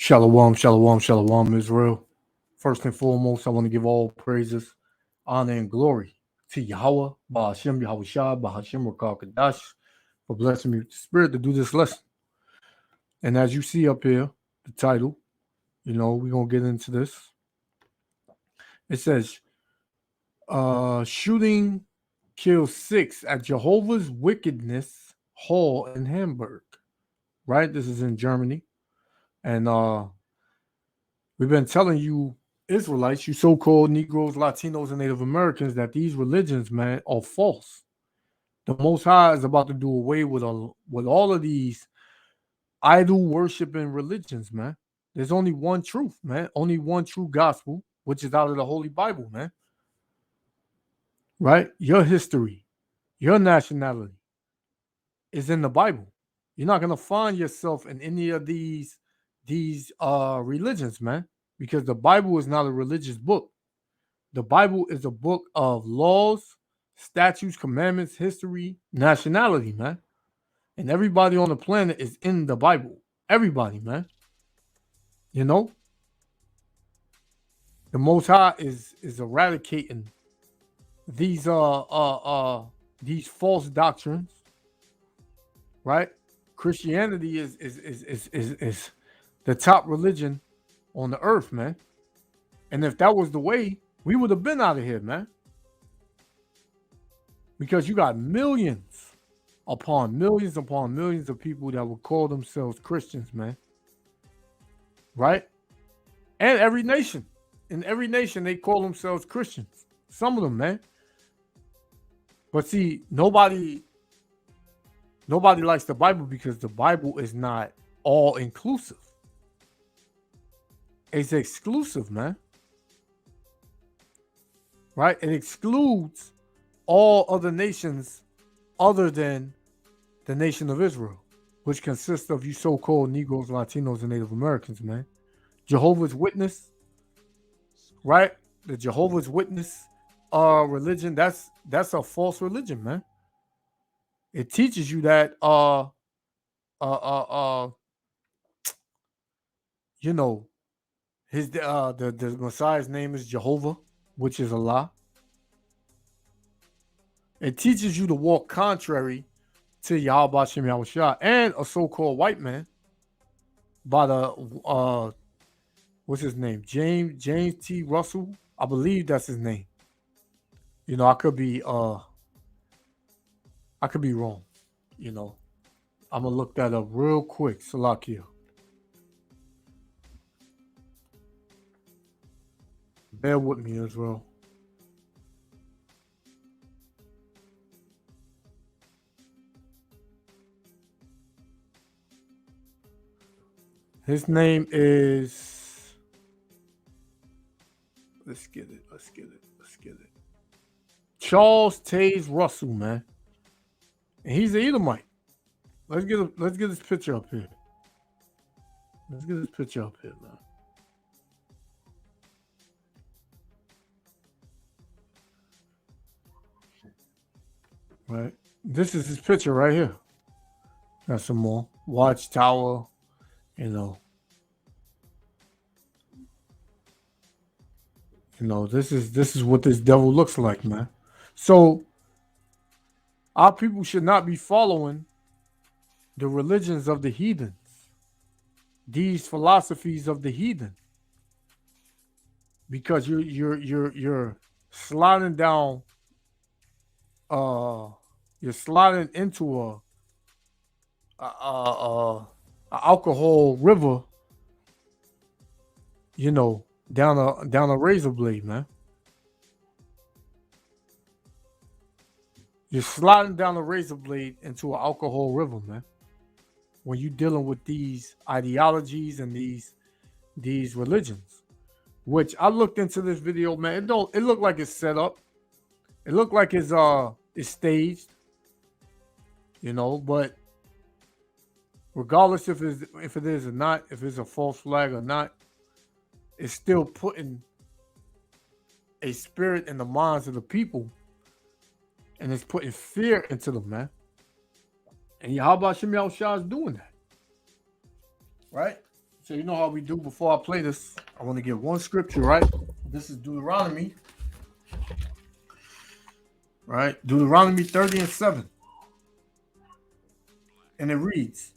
Shalom, shalom, shalom, Israel. First and foremost, I want to give all praises, honor, and glory to Yahweh, Bahashem, Yahweh Shah, Bahashem, Rakal Kadash, for blessing me with the spirit to do this lesson. And as you see up here, the title, we're going to get into this. It says, shooting kills 6 at Jehovah's Wickedness Hall in Hamburg. Right? This is in Germany. And we've been telling you Israelites, you so-called Negroes, Latinos, and Native Americans, that these religions, man, are false. The Most High is about to do away with all of these idol worshiping religions, man. There's only one truth, man. Only one true gospel, which is out of the Holy Bible, man. Right? Your history, your nationality is in the Bible. You're not gonna find yourself in any of these religions, man, because the Bible is not a religious book. The Bible is a book of laws, statutes, commandments, history, nationality, man. And everybody on the planet is in the Bible. Everybody, man. You know? The Most High is eradicating these false doctrines, right? Christianity is the top religion on the earth, man. And if that was the way, we would have been out of here, man. Because you got millions upon millions of people that would call themselves Christians, man. Right? And every nation. In every nation, they call themselves Christians. Some of them, man. But see, nobody likes the Bible because the Bible is not all inclusive. It's exclusive, man. Right? It excludes all other nations other than the nation of Israel, which consists of you so-called Negroes, Latinos, and Native Americans, man. Jehovah's Witness, right? The Jehovah's Witness religion, that's a false religion, man. It teaches you that the Messiah's name is Jehovah, which is Allah. It teaches you to walk contrary to Yahweh Shem Yahweh Shah and a so-called white man by the what's his name? James T. Russell. I believe that's his name. I could be wrong. I'm gonna look that up real quick. Salakia. Bear with me, Israel. His name is. Let's get it. Charles Taze Russell, man. And he's an Edomite. Let's get this picture up here. Man. Right. This is his picture right here. Got some more. Watchtower, this is what this devil looks like, man. So our people should not be following the religions of the heathens, these philosophies of the heathen, because you're sliding down. You're sliding into a alcohol river, down a razor blade, man. You're sliding down a razor blade into an alcohol river, man. When you're dealing with these ideologies and these religions, which I looked into this video, man. It looked like it's set up. It looked like it's staged, but regardless if it is or not, if it's a false flag or not, it's still putting a spirit in the minds of the people, and it's putting fear into them, man. And Yahweh Shem Yahweh Shah is doing that, right? So you know how we do before I play this. I want to get one scripture, right? This is Deuteronomy, right? Deuteronomy 30 and 7. And it reads,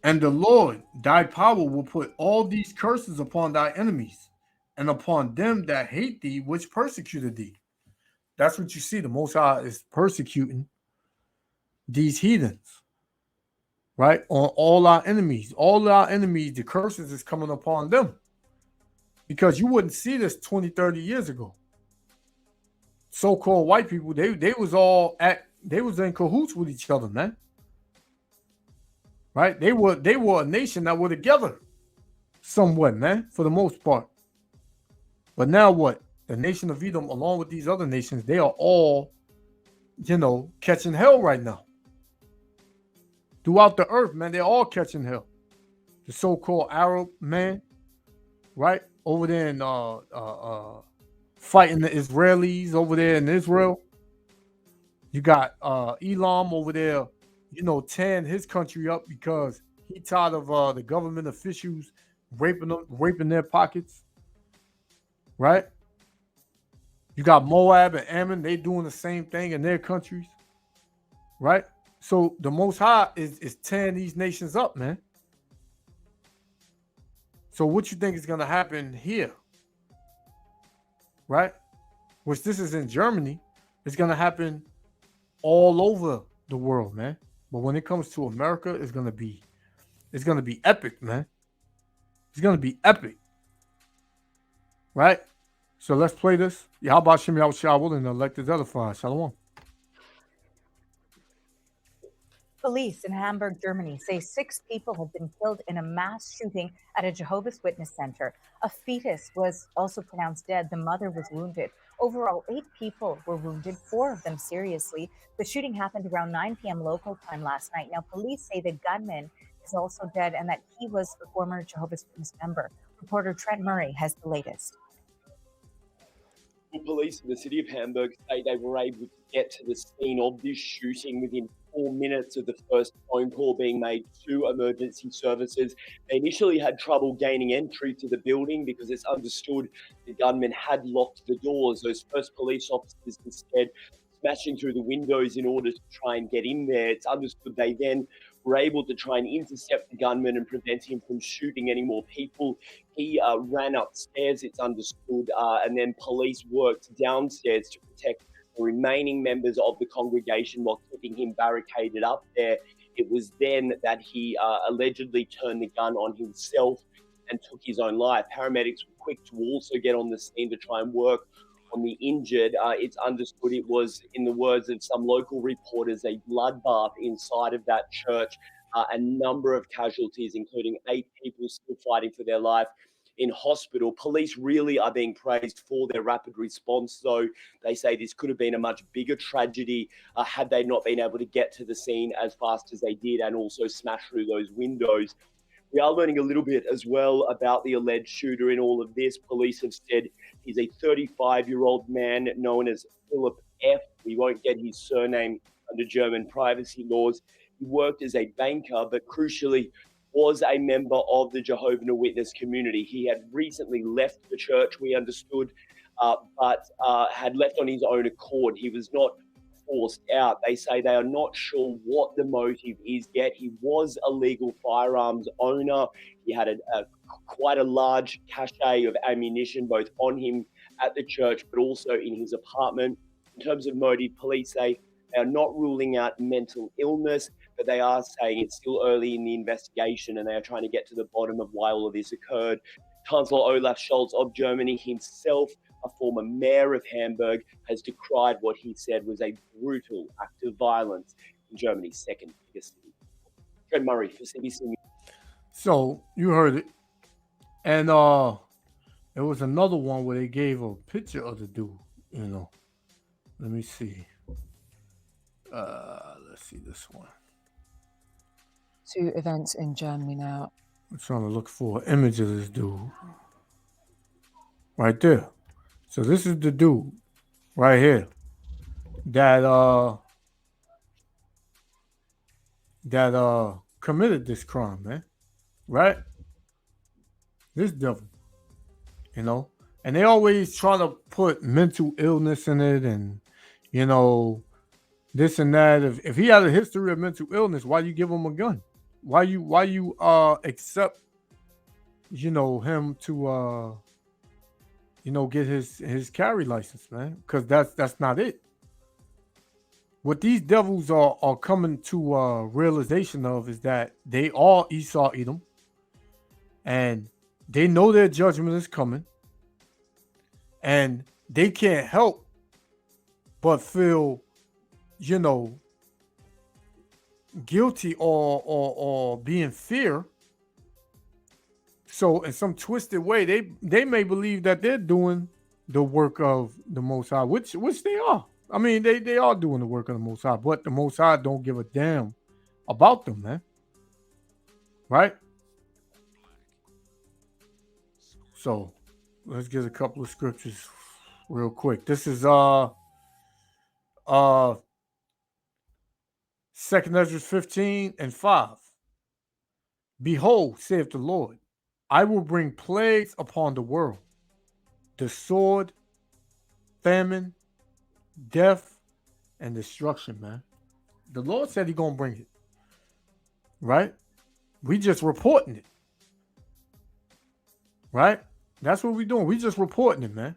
and the Lord, thy power, will put all these curses upon thy enemies and upon them that hate thee, which persecuted thee. That's what you see. The Most High is persecuting these heathens, right? On all our enemies. All our enemies, the curses is coming upon them. Because you wouldn't see this 20, 30 years ago. So-called white people, they was in cahoots with each other, man. Right? They were a nation that were together somewhat, man, for the most part. But now what? The nation of Edom, along with these other nations, they are all, catching hell right now. Throughout the earth, man, they're all catching hell. The so-called Arab man, right? Over there in fighting the Israelis over there in Israel. You got Elam over there, tearing his country up because he tired of the government officials raping their pockets. Right? You got Moab and Ammon, they doing the same thing in their countries. Right? So the Most High is tearing these nations up, man. So what you think is going to happen here? Right? Which this is in Germany. It's going to happen all over the world, man. But when it comes to America, it's going to be epic, man. It's going to be epic. Right? So let's play this. Yahweh Shem Yahweh Shawul and elect his edifier. Shalom. Police in Hamburg, Germany say 6 people have been killed in a mass shooting at a Jehovah's Witness center. A fetus was also pronounced dead. The mother was wounded. Overall, 8 people were wounded, 4 of them seriously. The shooting happened around 9 p.m. local time last night. Now, police say the gunman is also dead and that he was a former Jehovah's Witness member. Reporter Trent Murray has the latest. Police in the city of Hamburg say they were able to get to the scene of this shooting within 4 minutes of the first phone call being made to emergency services. They initially had trouble gaining entry to the building because it's understood the gunman had locked the doors. Those first police officers instead smashing through the windows in order to try and get in there. It's understood they then were able to try and intercept the gunman and prevent him from shooting any more people. He ran upstairs, it's understood, and then police worked downstairs to protect the remaining members of the congregation while keeping him barricaded up there. It was then that he allegedly turned the gun on himself and took his own life. Paramedics were quick to also get on the scene to try and work on the injured. It's understood it was, in the words of some local reporters, a bloodbath inside of that church. A number of casualties, including 8 people still fighting for their life in hospital. Police really are being praised for their rapid response, though. They say this could have been a much bigger tragedy had they not been able to get to the scene as fast as they did and also smash through those windows. We are learning a little bit as well about the alleged shooter in all of this. Police have said he's a 35-year-old man known as Philip F. We won't get his surname under German privacy laws. He worked as a banker, but crucially was a member of the Jehovah's Witness community. He had recently left the church, we understood, but had left on his own accord. He was not forced out. They say they are not sure what the motive is yet. He was a legal firearms owner. He had quite a large cache of ammunition, both on him at the church, but also in his apartment. In terms of motive, police say they are not ruling out mental illness, but they are saying it's still early in the investigation and they are trying to get to the bottom of why all of this occurred. Chancellor Olaf Scholz of Germany himself, a former mayor of Hamburg, has decried what he said was a brutal act of violence in Germany's second biggest city. Trent Murray for CBC News. So you heard it. And there was another one where they gave a picture of the dude, Let me see. Let's see this one. 2 events in Germany now. I'm trying to look for an image of this dude. Right there. So this is the dude right here that committed this crime, man. right? This devil, you know, and they always try to put mental illness in it, and you know, this and that. If he had a history of mental illness, why you give him a gun? Why you accept, you know, him to get his carry license, man? Because that's not it. What these devils are coming to realization of is that they are Esau Edom, and they know their judgment is coming, and they can't help but feel, you know, guilty or be in fear. So in some twisted way, they may believe that they're doing the work of the Most High, which they are. I mean, they are doing the work of the Most High, but the Most High don't give a damn about them, man. Right? So let's get a couple of scriptures real quick. This is 2nd Ezra 15:5. Behold, saith the Lord, I will bring plagues upon the world, the sword, famine, death, and destruction, man. The Lord said He's gonna bring it. Right? We just reporting it. Right? That's what we doing. We just reporting it, man.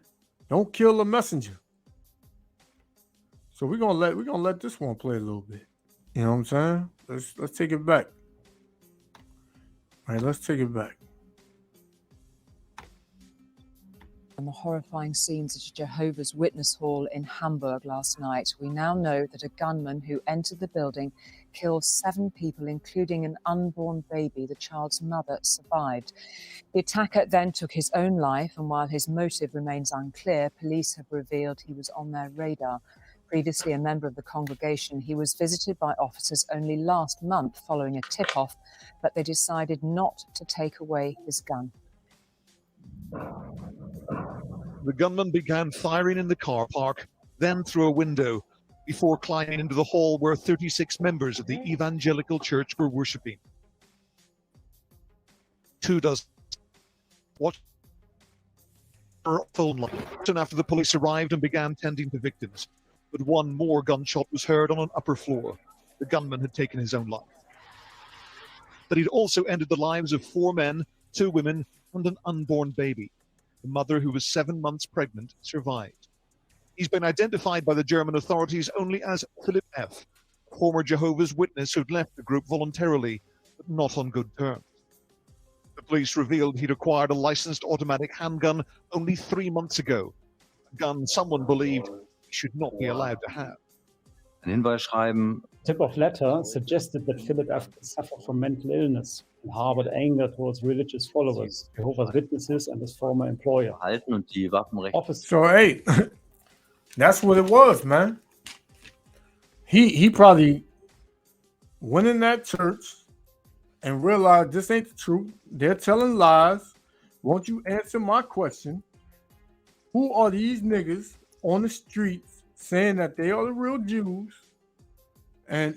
Don't kill the messenger. So we're gonna let this one play a little bit. You know what I'm saying? Let's take it back. All right, let's take it back. And the horrifying scenes at a Jehovah's Witness Hall in Hamburg last night, we now know that a gunman who entered the building killed 7 people, including an unborn baby. The child's mother survived. The attacker then took his own life, and while his motive remains unclear, police have revealed he was on their radar. Previously a member of the congregation, he was visited by officers only last month following a tip-off, but they decided not to take away his gun. The gunman began firing in the car park, then through a window, before climbing into the hall where 36 members of the evangelical church were worshipping. 2 dozen watched her phone line after the police arrived and began tending to victims. But one more gunshot was heard on an upper floor. The gunman had taken his own life. But he'd also ended the lives of 4 men, 2 women, and an unborn baby. The mother, who was 7 months pregnant, survived. He's been identified by the German authorities only as Philip F., a former Jehovah's Witness who'd left the group voluntarily, but not on good terms. The police revealed he'd acquired a licensed automatic handgun only 3 months ago, a gun someone believed he should not be allowed to have. Ein Hinweisschreiben. Tip-off letter suggested that Philip F. suffered from mental illness and harbored anger towards religious followers, Jehovah's Witnesses, and his former employer. Halten und die Waffenrechte. So hey, that's what it was, man. He probably went in that church and realized this ain't the truth. They're telling lies. Won't you answer my question? Who are these niggas on the streets saying that they are the real Jews? And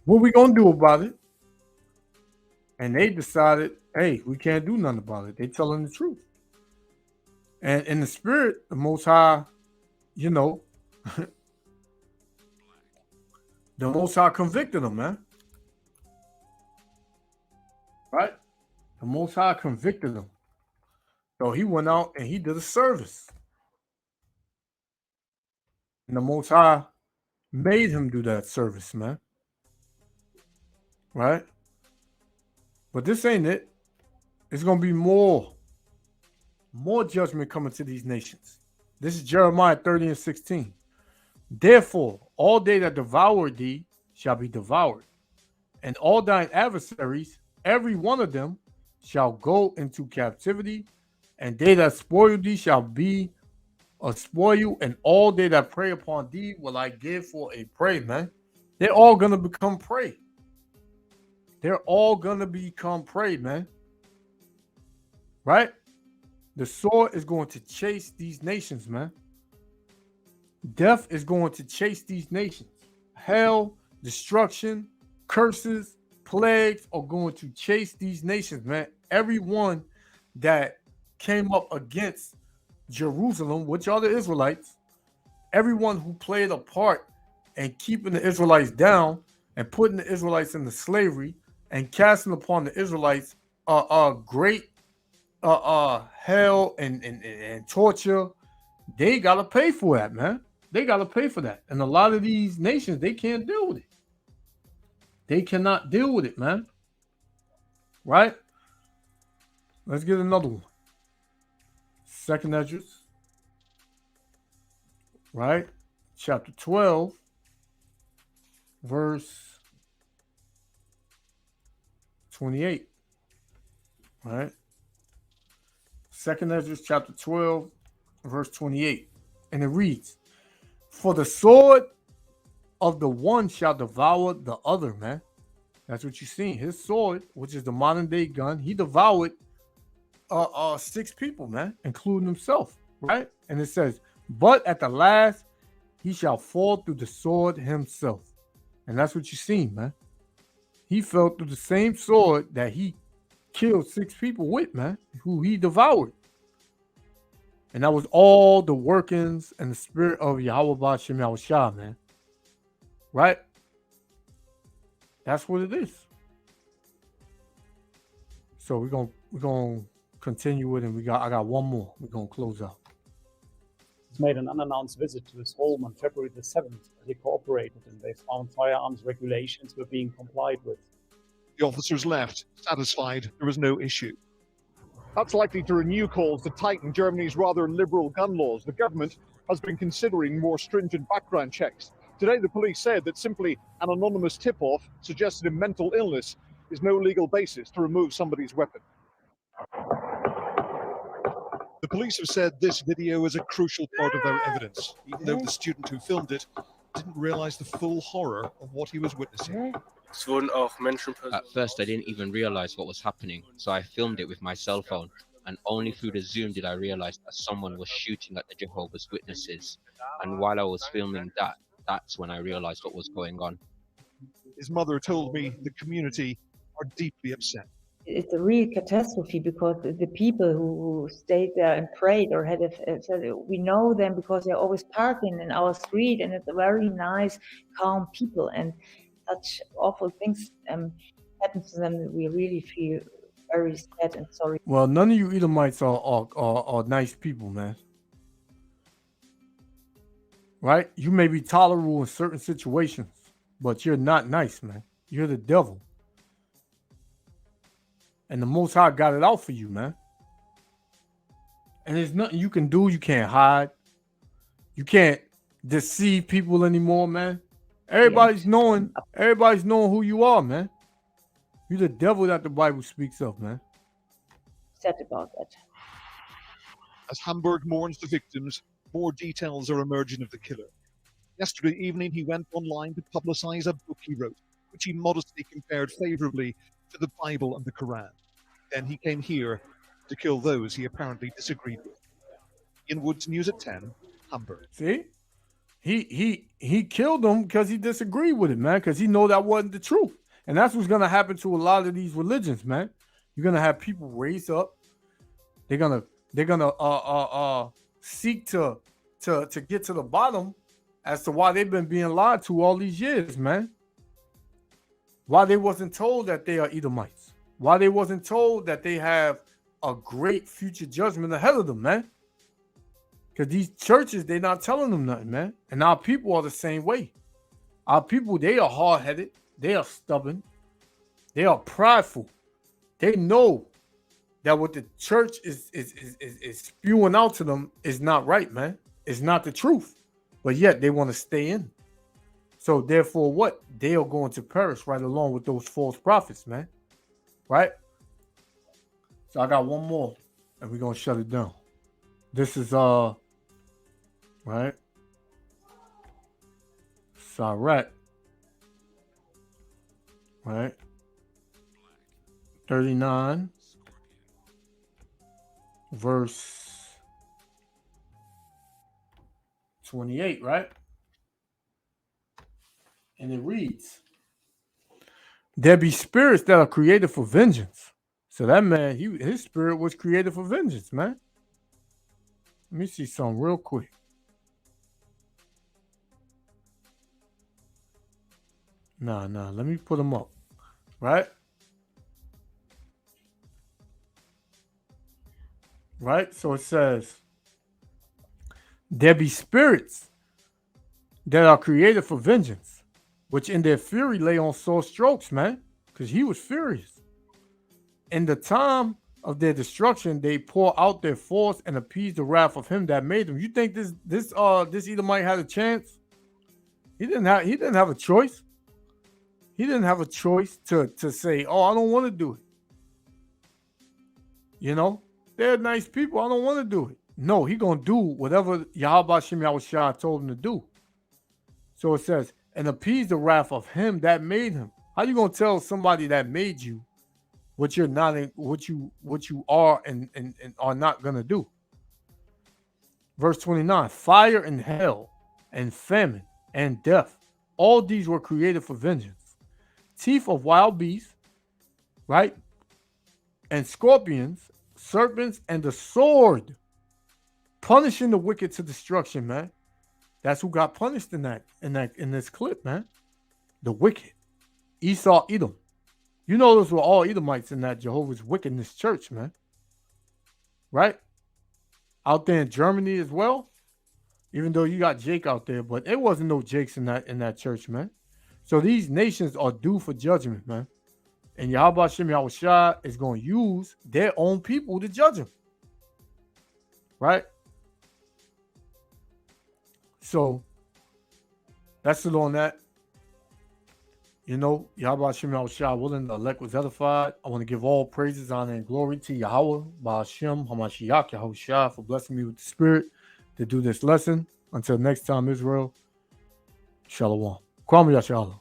what we gonna do about it? And they decided, hey, we can't do nothing about it. They telling the truth. And in the spirit, the Most High, you know, the Most High convicted them, man. Right? The Most High convicted them. So he went out and he did a service. And the Most High made him do that service, man. Right? But this ain't it. It's going to be more judgment coming to these nations. This is Jeremiah 30:16. Therefore, all they that devour thee shall be devoured, and all thine adversaries, every one of them, shall go into captivity, and they that spoil thee shall be a spoil, and all they that prey upon thee will I give for a prey, man. They're all going to become prey. They're all going to become prey, man. Right? The sword is going to chase these nations, man. Death is going to chase these nations. Hell, destruction, curses, plagues are going to chase these nations, man. Everyone that came up against Jerusalem, which are the Israelites, everyone who played a part in keeping the Israelites down and putting the Israelites into slavery and casting upon the Israelites great hell and torture, they gotta pay for that, man. They gotta pay for that. And a lot of these nations, they can't deal with it. They cannot deal with it, man. Right? Let's get another one. Second Esdras. Right? Chapter 12, verse 28. Right? Second Esdras chapter 12, verse 28. And it reads, "For the sword of the one shall devour the other," man. That's what you see. His sword, which is the modern day gun, he devoured 6 people, man, including himself, right? And it says, "But at the last he shall fall through the sword himself." And that's what you see, man. He fell through the same sword that he killed 6 people with, man, who he devoured. And that was all the workings and the spirit of Yahweh Ba'ashem Yahushua, man. Right? That's what it is. So we're gonna continue it, and I got one more. We're gonna close out. He's made an unannounced visit to his home on February the 7th. They cooperated and they found firearms regulations were being complied with. The officers left, satisfied there was no issue. That's likely to renew calls to tighten Germany's rather liberal gun laws. The government has been considering more stringent background checks. Today, the police said that simply an anonymous tip-off suggested a mental illness is no legal basis to remove somebody's weapon. The police have said this video is a crucial part of their evidence, even though the student who filmed it didn't realize the full horror of what he was witnessing. At first, I didn't even realize what was happening, so I filmed it with my cell phone, and only through the zoom did I realize that someone was shooting at the Jehovah's Witnesses. And while I was filming that, that's when I realized what was going on. His mother told me the community are deeply upset. It's a real catastrophe because the people who stayed there and prayed or we know them because they're always parking in our street, and it's a very nice, calm people, and such awful things happen to them that we really feel very sad and sorry. Well, none of you Edomites are nice people, man. Right? You may be tolerable in certain situations, but you're not nice, man. You're the devil. And the Most High got it out for you, man. And there's nothing you can do. You can't hide. You can't deceive people anymore, man. Everybody's knowing who you are, man. You're the devil that the Bible speaks of, man. Sad about that. As Hamburg mourns the victims, more details are emerging of the killer. Yesterday evening, he went online to publicize a book he wrote, which he modestly compared favorably to the Bible and the Quran. Then he came here to kill those he apparently disagreed with. Ian Woods, News at 10, Hamburg. See? He killed them because he disagreed with it, man, because he know that wasn't the truth. And that's what's going to happen to a lot of these religions, man. You're going to have people raise up. They're going to seek to get to the bottom as to why they've been being lied to all these years, man. Why they wasn't told that they are Edomites. Why they wasn't told that they have a great future judgment ahead of them, man. Because these churches, they're not telling them nothing, man. And our people are the same way. Our people, they are hard-headed. They are stubborn. They are prideful. They know that what the church is spewing out to them is not right, man. It's not the truth. But yet they want to stay in. So therefore what? They are going to perish right along with those false prophets, man. Right? So I got one more and we're going to shut it down. This is right? Sarat. Right? 39 verse 28, right? And it reads, There be spirits that are created for vengeance. So that man, his spirit was created for vengeance, man. Let me see something real quick. Nah, let me put them up. Right? Right? So it says, there be spirits that are created for vengeance, which in their fury lay on sore strokes, man, because he was furious. In the time of their destruction, they pour out their force and appease the wrath of him that made them. You think this Edomite had a chance? He didn't have a choice. He didn't have a choice to say, oh, I don't want to do it. You know, they're nice people. I don't want to do it. No, he gonna do whatever Yahweh Shem Yahushua told him to do. So it says, and appease the wrath of him that made him. How you gonna tell somebody that made you what you're not in, what you are and are not gonna do? Verse 29, fire and hell and famine and death, all these were created for vengeance. Teeth of wild beasts, right? And scorpions, serpents, and the sword, punishing the wicked to destruction, man. That's who got punished in this clip, man. The wicked. Esau, Edom. You know those were all Edomites in that Jehovah's Wickedness church, man. Right? Out there in Germany as well. Even though you got Jake out there, but it wasn't no Jakes in that church, man. So these nations are due for judgment, man. And Yahweh Shem Yahushua is going to use their own people to judge them. Right? So that's it on that. You know, Yahweh Shem Yahushua willing, the elect was edified. I want to give all praises, honor, and glory to Yahweh, Ba'ashem, Hamashiach, Yahushua, for blessing me with the spirit to do this lesson. Until next time, Israel, Shalom. Kwame Yashala.